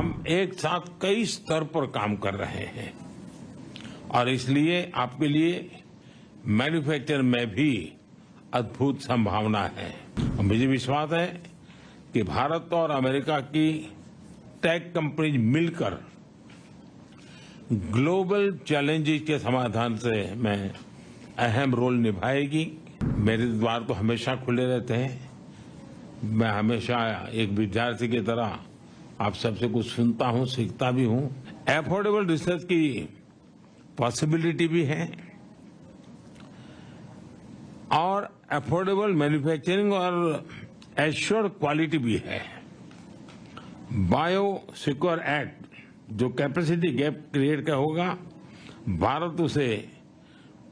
हम एक साथ कई स्तर पर काम कर रहे हैं और इसलिए आपके लिए मैन्युफैक्चर में भी अद्भुत संभावना है। और मुझे विश्वास है कि भारत और अमेरिका की टेक कंपनीज मिलकर ग्लोबल चैलेंजेस के समाधान से में अहम रोल निभाएगी। मेरे द्वार तो हमेशा खुले रहते हैं। मैं हमेशा एक विद्यार्थी की तरह आप सबसे कुछ सुनता हूं, सीखता भी हूं। एफोर्डेबल रिसर्च की पॉसिबिलिटी भी है और एफोर्डेबल मैन्युफैक्चरिंग और एश्योर्ड क्वालिटी भी है। बायो सिक्योर एक्ट जो कैपेसिटी गैप क्रिएट का होगा, भारत उसे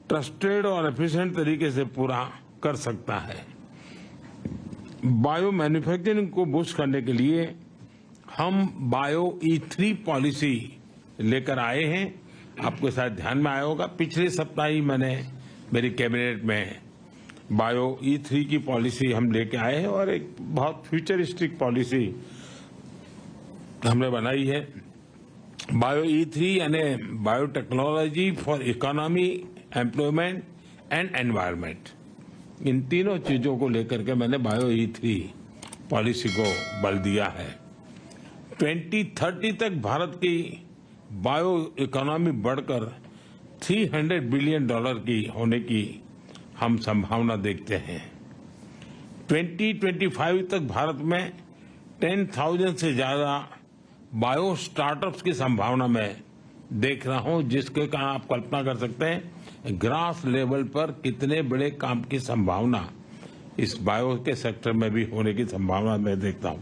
ट्रस्टेड और एफिशिएंट तरीके से पूरा कर सकता है। बायो मैन्युफैक्चरिंग को बूस्ट करने के लिए हम बायो E3 पॉलिसी लेकर आए हैं। आपके साथ ध्यान में आया होगा, पिछले सप्ताह ही मैंने मेरी कैबिनेट में बायो E3 की पॉलिसी हम लेके आए हैं और एक बहुत फ्यूचरिस्टिक पॉलिसी हमने बनाई है। बायो E3 यानी biotechnology for economy, employment and environment. इन तीनों चीजों को लेकर के मैंने बायो E3 पॉलिसी को बल दिया है। 2030 तक भारत की बायो इकोनॉमी बढ़कर $300 बिलियन की होने की हम संभावना देखते हैं। 2025 तक भारत में 10,000 से ज्यादा बायो स्टार्टअप्स की संभावना मैं देख रहा हूं, जिसके कारण आप कल्पना कर सकते हैं ग्रास लेवल पर कितने बड़े काम की संभावना इस बायो के सेक्टर में भी होने की संभावना मैं देखता हूं।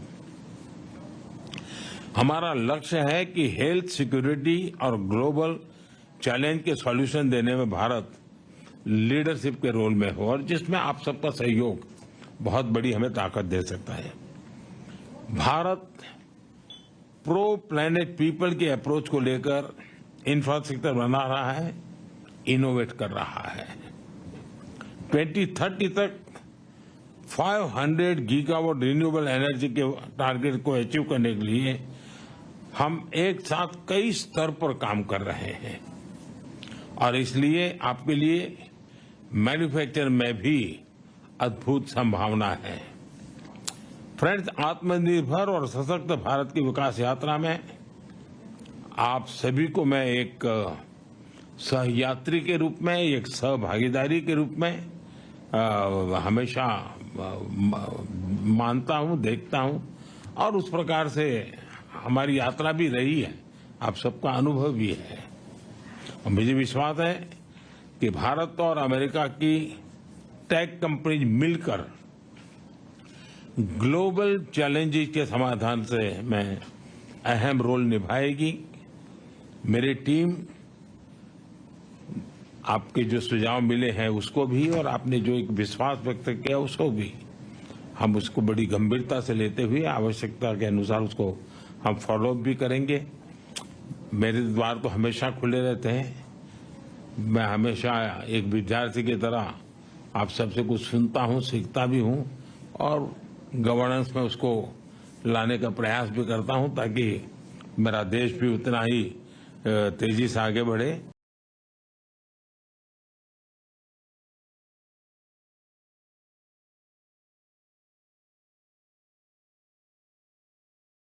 हमारा लक्ष्य है कि हेल्थ सिक्योरिटी और ग्लोबल चैलेंज के सॉल्यूशन देने में भारत लीडरशिप के रोल में हो और जिसमें आप सबका सहयोग बहुत बड़ी हमें ताकत दे सकता है। भारत प्रो प्लैनेट पीपल की अप्रोच को लेकर इंफ्रास्ट्रक्चर बना रहा है, इनोवेट कर रहा है। 2030 तक 500 गीगावाट रिन्यूएबल एनर्जी के टारगेट को अचीव करने के लिए हम एक साथ कई स्तर पर काम कर रहे हैं और इसलिए आपके लिए मैन्युफैक्चर में भी अद्भुत संभावना है। फ्रेंड्स, आत्मनिर्भर और सशक्त भारत की विकास यात्रा में आप सभी को मैं एक सहयात्री के रूप में, एक सहभागीदारी के रूप में हमेशा मानता हूं, देखता हूं और उस प्रकार से हमारी यात्रा भी रही है, आप सबका अनुभव भी है। और मुझे विश्वास है कि भारत और अमेरिका की टेक कंपनीज मिलकर ग्लोबल चैलेंजेस के समाधान से में अहम रोल निभाएगी। मेरी टीम आपके जो सुझाव मिले हैं उसको भी और आपने जो एक विश्वास व्यक्त किया उसको भी हम उसको बड़ी गंभीरता से लेते हुए आवश्यकता के अनुसार उसको हम फॉलो अप भी करेंगे। मेरे द्वार तो हमेशा खुले रहते हैं। मैं हमेशा एक विद्यार्थी की तरह आप सबसे कुछ सुनता हूं, सीखता भी हूं और गवर्नेंस में उसको लाने का प्रयास भी करता हूं ताकि मेरा देश भी उतना ही तेजी से आगे बढ़े।